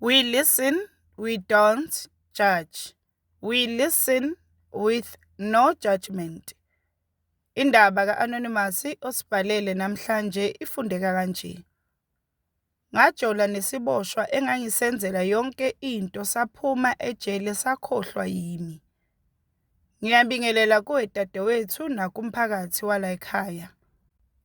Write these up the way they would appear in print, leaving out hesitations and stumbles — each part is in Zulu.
We listen, we don't judge. We listen with no judgment. Indaba ka-Anonymous osibhalele namhlanje ifundeka kanje. Ngajola nesiboshwa engangisenzela yonke into saphuma ejele sakhohlwa yimi. Ngiyabingelela kuwe dadewethu nakumphakathi wala ekhaya.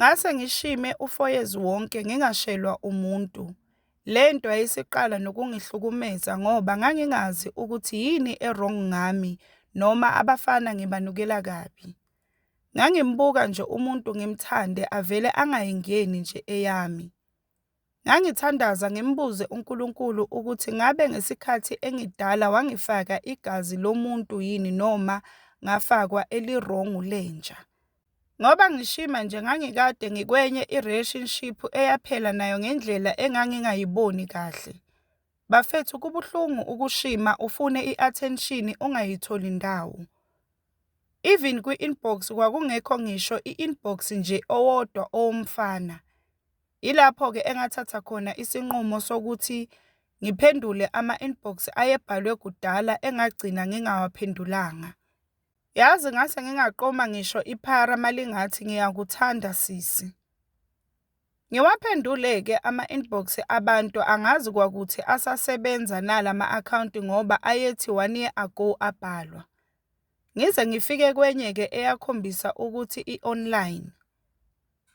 Ngase ngishime ufoyezi wonke ngingashelwa umuntu. Lento ayisiqala nokungihlukumeza ngoba ngangingazi ukuthi yini errong ngami noma abafana ngibanukela kabi. Ngangimbuka nje umuntu ngimthande avele angayingeni nje eyami. Ngangithandaza ngimbuze uNkulunkulu ukuthi ngabe ngesikhathi engidala wangifaka igazi lomuntu yini noma ngafakwa elirong lenja. Ngoba ngishima nje ngangikade ngikwenye i-relationship eyaphela nayo ngendlela engangingayiboni kahle. Bafethu kubuhlungu ukushima ufune i-attention ungayitholi indawo. Even kwi-inbox kwakungekho ngisho i-inbox nje owodwa owomfana. Ilapho ke engathatha khona isinqumo sokuthi ngiphendule ama-inbox ayebhalwe kudala engagcina ngingawaphendulanga. Yazi ngase ngingaqoma ngisho iphara malingathi ngiyakuthanda sisi. Ngiwaphendule-ke ama-inbox abantu angazi kwakuthi asasebenza nalama-account ngoba ayethi 1 year ago abhalwa. Ngize ngifike kwenye-ke eyakhombisa ukuthi i-online.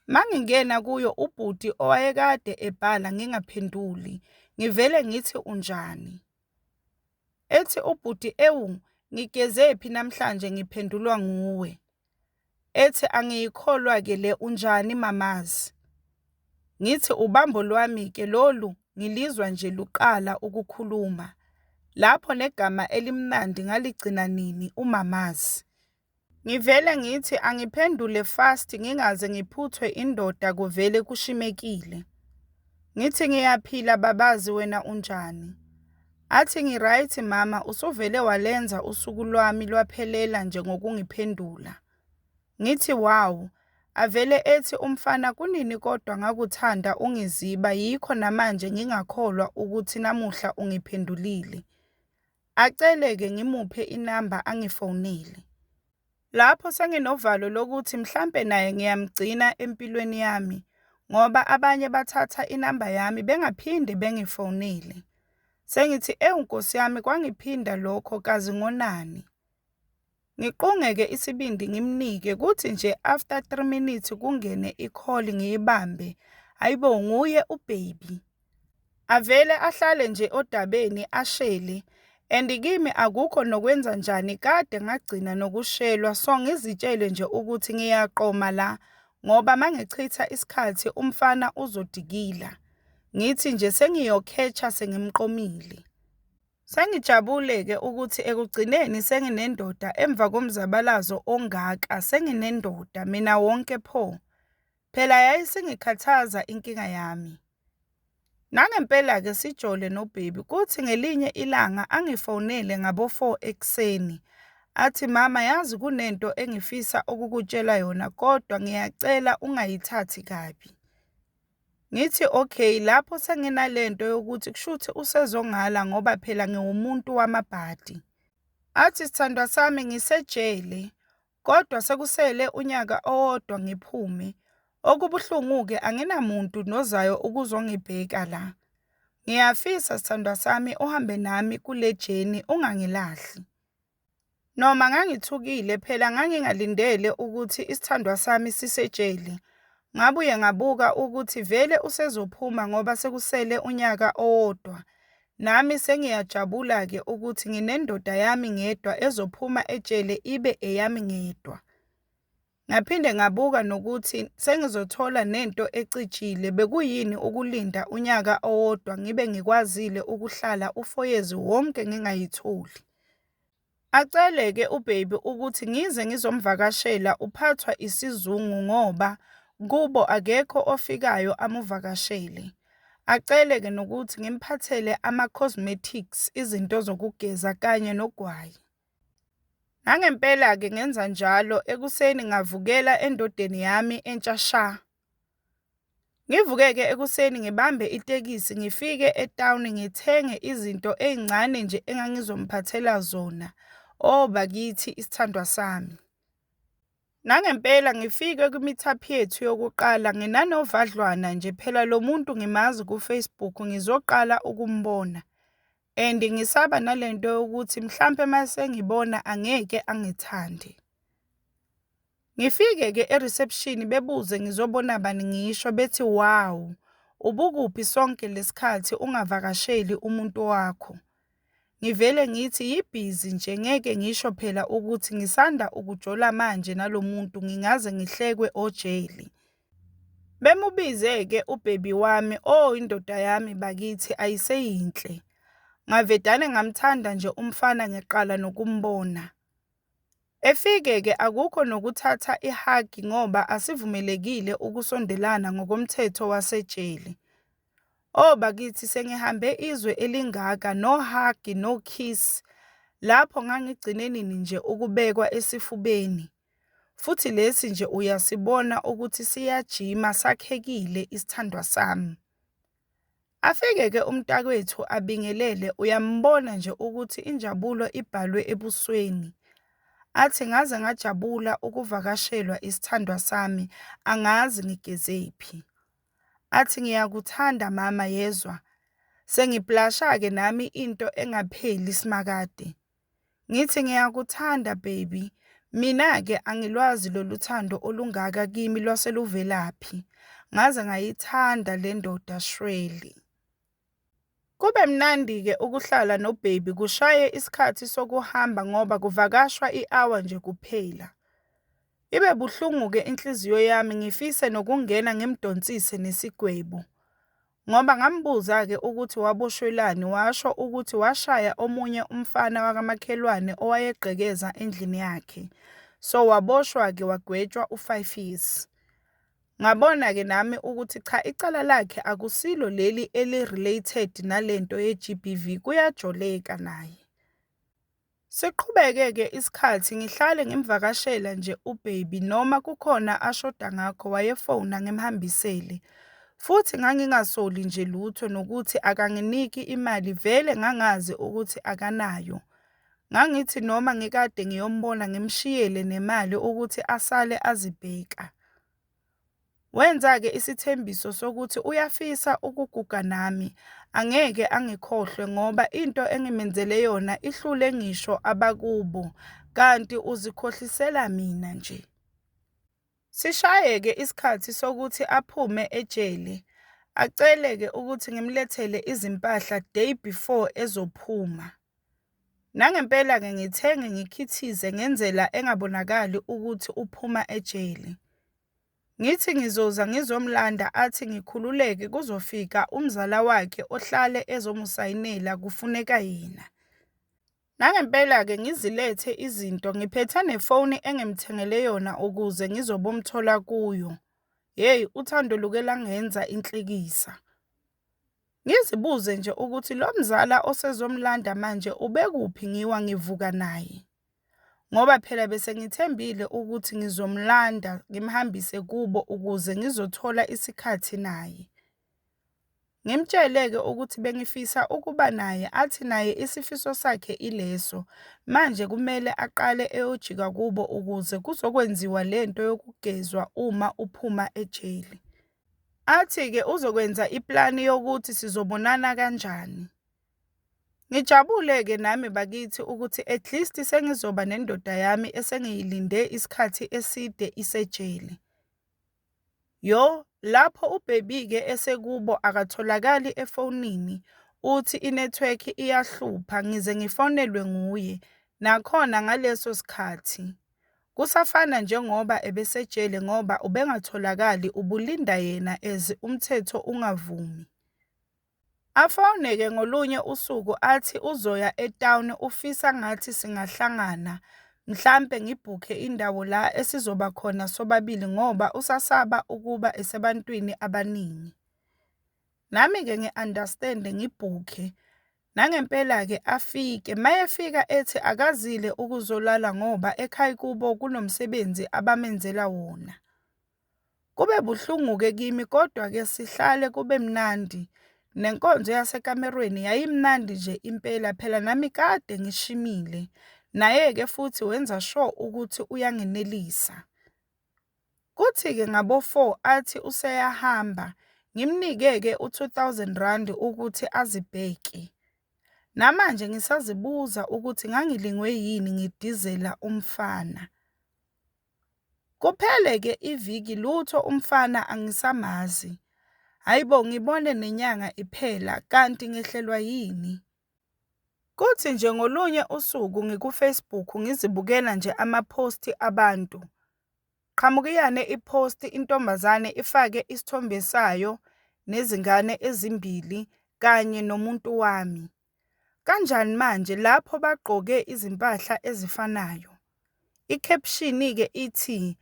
Mangingena kuyo ubhuti owayekade ebhala ngingaphenduli, ngivele ngithi unjani. Ethi ubhuti ewu ngigezephi namhlanje ngiphendulwa nguwe. Ethi angiyikholwa-ke le unjani mamazi. Ngithi ubambo lwami-ke lolu ngilizwa nje luqala ukukhuluma. Lapho negama elimnandi ngaligcina nini umamazi. Ngivele ngithi angiphendule fast ngingaze ngiphuthwe indoda kuvele kushimekile. Ngithi ngiyaphila babazi wena unjani. Athi ngiright mama usuvele walenza usuku lwami lwaphelela nje ngokungiphendula. Ngithi wow, avele ethi umfana kunini kodwa ngakuthanda ungiziba yikho namanje ngingakholwa ukuthi namuhla ungiphendulile. Acele-ke ngimuphe inamba angifonele. Lapho senginovalo lokuthi mhlambe naye ngiyamgcina empilweni yami ngoba abanye bathatha inamba yami bengaphinde bengifonele. Sengithi Nkosi yami kwangiphinda lokho kazi ngonani. Ngiqunge-ke isibindi ngimnike kuthi nje after 3 minutes kungene i-call ngiyibambe. Hayibo nguye ubaby. Avele ahlale nje odabeni ashele and kimi akukho nokwenza njani kade ngagcina nokushelwa so ngizitshele nje ukuthi ngiyaqoma la ngoba mangichitha isikhathi umfana uzodikila. Ngithi nje sengiyokhetha sengimqomile. Sengijabule-ke ukuthi ekugcineni senginendoda emva komzabalazo ongaka senginendoda mina wonke pho. Phela yayisingikhathaza inkinga yami. Nangempela-ke sijole nobaby kuthi ngelinye ilanga angifonele ngabo 4 ekseni. Athi mama yazi kunento engifisa ukukutshela yona kodwa ngiyacela ungayithathi kabi. Ngithi okay lapho senginalento yokuthi kushuthi usezongala ngoba phela ngiwumuntu wamabhadi. Athi sithandwa sami ngisejele kodwa sekusele unyaka owodwa ngiphume. Okubuhlungu-ke anginamuntu nozayo ukuzongibheka la. Ngiyafisa sithandwa sami uhambe nami kule jeni ungangilahli. Noma ngangithukile phela ngangingalindele ukuthi isithandwa sami sisejele. Ngabuye ngabuka ukuthi vele usezophuma ngoba sekusele unyaka owodwa. Nami sengiyajabula-ke ukuthi nginendoda yami ngedwa ezophuma ejele ibe eyami ngedwa. Ngaphinde ngabuka nokuthi sengizothola nento ecijile bekuyini ukulinda unyaka owodwa ngibe ngikwazile ukuhlala ufoyezi wonke ngingayitholi. Acele-ke ubaby ukuthi ngize ngizomvakashela uphathwa isizungu ngoba kubo akekho ofikayo amuvakashele. Acele-ke nokuthi ngimphathele ama-cosmetics izinto zokugeza kanye nogwayi. Nangempela-ke ngenza njalo ekuseni ngavukela endodeni yami entsha sha. Ngivuke-ke ekuseni ngibambe itekisi ngifike etown ngithenge izinto ey'ncane nje engangizomphathela zona. Oh bakithi isithandwa sami. Nangempela ngifike kwimithaphi yethu yokuqala nginanovadlwana nje phela lo muntu ngimazi ku-Facebook ngizoqala ukumbona. And ngisaba nalento yokuthi mhlampe mase ngibona angeke angithande. Ngifike-ke e-reception bebuze ngizobona bani ngisho bethi wow, ubukuphi sonke lesikhathi ungavakasheli umuntu wakho. Ngivele ngithi yibhizi nje ngeke ngisho phela ukuthi ngisanda ukujola manje nalomuntu ngingaze ngihlekwe ojeli. Bemubize-ke ubhebi wami indoda yami bakithi ayiseyinhle. Ngavedane ngamthanda nje umfana ngiqala nokumbona. Efike-ke akukho nokuthatha ihagi ngoba asivumelekile ukusondelana ngokomthetho wasejele. Bakithi sengihambe izwe elingaka no hug no kiss. Lapho ngangigcine nini nje ukubekwa esifubeni. Futhi lesi nje uyasibona ukuthi siyajima sakhekile isithandwa sami. Afike-ke umntakwethu abingelele uyambona nje ukuthi injabulo ibhalwe ebusweni. Athi ngaze ngajabula ukuvakashelwa isithandwa sami angazi ngigezephi. Athi ngiyakuthanda mama yezwa. Sengiblasha-ke nami into engapheli simakade. Ngithi ngiyakuthanda baby. Mina-ke angilwazi lolu thando olungaka kimi lwaseluvelaphi. Ngaze ngayithanda le ndoda shweli. Kube mnandi-ke ukuhlala nobhebi kushaye isikhathi sokuhamba ngoba kuvakashwa i-hour nje kuphela. Ibe buhlungu-ke inhliziyo yami ngifise nokungena ngimdonsise nesigwebo. Ngoba ngambuza-ke ukuthi waboshwelani washo ukuthi washaya omunye umfana wakamakhelwane owayegqekeza endlini yakhe. So waboshwa-ke wagwetshwa u5 years. Ngabona-ke nami ukuthi cha icala lakhe akusilo leli eli-related nalento ye-GBV kuyajoleka naye. Siqhubeke-ke isikhathi ngihlale ngimvakashela nje ubhebi noma kukhona ashoda ngakho wayefona ngimhambisele. Futhi ngangingasoli nje lutho nokuthi akanginiki imali vele ngangazi ukuthi akanayo. Ngangithi noma ngikade ngiyombona ngimshiyele nemali ukuthi asale azibheka. Wenza-ke isithembiso sokuthi uyafisa ukuguga nami, angeke angikhohlwe ngoba into engimenzele yona ihlule ngisho abakubo, kanti uzikhohlisela mina nje. Sishaye-ke isikhathi sokuthi aphume ejele, acele-ke ukuthi ngimlethele izimpahla day before ezophuma. Nangempela-ke ngithenge ngikhithize ngenzela engabonakali ukuthi uphuma ejele. Ngithi ngizoza ngizomlanda athi ngikhululeke kuzofika umzala wakhe ohlale ezomusayinela kufuneka yena. Nangempela-ke ngizilethe izinto ngiphethe nefoni engimthengele yona ukuze ngizobomthola kuyo. Hey, uthando luke langenza inhlikisa. Ngizibuze nje ukuthi lo mzala osezomlanda manje ubekuphi ngiwa ngivuka naye. Ngoba phela bese ngithembile ukuthi ngizomlanda ngimhambise kubo ukuze ngizothola isikhathi naye. Ngimtshele-ke ukuthi bengifisa ukuba naye athi naye isifiso sakhe ileso. Manje kumele aqale eyojika kubo ukuze kuzokwenziwa lento yokugezwa uma uphuma ejele. Athi-ke uzokwenza iplani yokuthi sizobonana kanjani. Ngijabule-ke nami bakithi ukuthi at least sengizoba nendoda yami esengiyilinde isikhathi eside isejele. Lapho ubhebi-ke esekubo akatholakali efonini, uthi inetwork iyahlupha ngize ngifonelwe nguye, nakhona ngaleso sikhathi. Kusafana njengoba ebesejele ngoba ubengatholakali ubulinda yena umthetho ungavumi. Afone-ke ngolunye usuku athi uzoya etown ufisa ngathi singahlangana. Mhlampe ngibhukhe indawo la esizoba khona sobabili ngoba usasaba ukuba esebantwini abaningi. Nami-ke ngi-understand ngibhukhe. Nangempela-ke afike, mayefika ethi akazile ukuzolala ngoba ekhaya kubo kunomsebenzi abamenzela wona. Kube buhlungu-ke kimi kodwa-ke sihlale kube mnandi. Nenkonzo yasekamerweni yayimnandi nje impela phela nami kade ngishimile. Naye-ke futhi wenza sure ukuthi uyangenelisa. Kuthi-ke ngabo-4 athi useyahamba, ngimnike-ke u-R2000 ukuthi azibheke. Namanje ngisazibuza ukuthi ngangilingwe yini ngidizela umfana. Kuphele-ke iviki lutho umfana angisamazi. Hayibo ngibone nenyanga iphela kanti ngehlelwa yini. Kuthi nje ngolunye usuku ngikuFacebook ngizibukela nje amaphosti abantu. Qhamukiyane iposti intombazane ifake isithombe sayo nezingane ezimbili kanye nomuntu wami. Kanjani manje lapho bagqoke izimpahla ezifanayo? Ikapshini-ke ithi,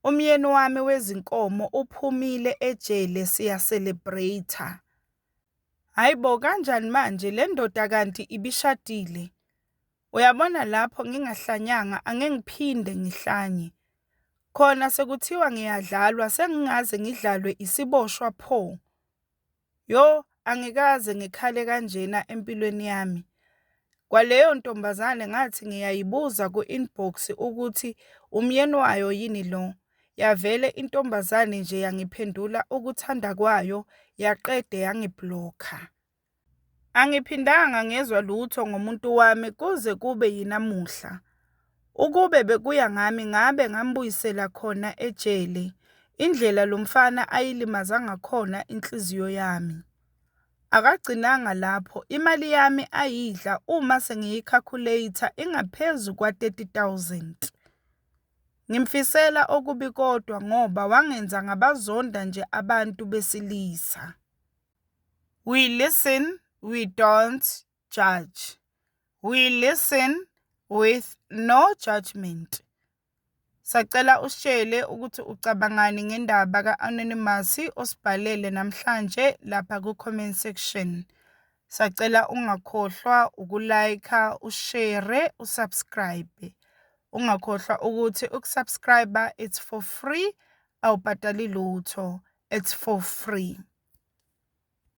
umyeni wami wezinkomo uphumile ejele siyacelebrate. Hayibo kanjani manje le ndoda kanti ibishadile? Uyabona lapho ngingahlanyanga angeke ngiphinde ngihlanye. Khona sekuthiwa ngiyadlalwa sengingaze ngidlalwe isiboshwa pho. Yo angikaze ngikhale kanjena empilweni yami. Kwaleyo ntombazane ngathi ngiyayibuza ku-inbox ukuthi umyeni wayo yini lo. Yavele intombazane nje yangiphendula ukuthanda kwayo yaqede yangiblokha. Angiphindanga ngezwa lutho ngomuntu wami kuze kube yinamuhla. Ukube bekuya ngami ngabe ngambuyisela khona ejele. Indlela lo mfana ayilimaza ngakhona inhliziyo yami. Akagcinanga lapho, imali yami ayidla uma sengiyicalculator ingaphezu kwa-30,000. Ngimfisela okubi kodwa ngoba wangenza ngabazonda nje abantu besilisa. We listen, we don't judge. We listen with no judgment. Sacela usitshele ukuthi ucabangani ngendaba ka-Anonymous osibhalele namhlanje lapha ku-comment section. Sacela ungakhohlwa ukulike, ushare, usubscribe. Ungakhohlwa ukuthi ukusubscribe it's for free, awubhadali lutho, it's for free.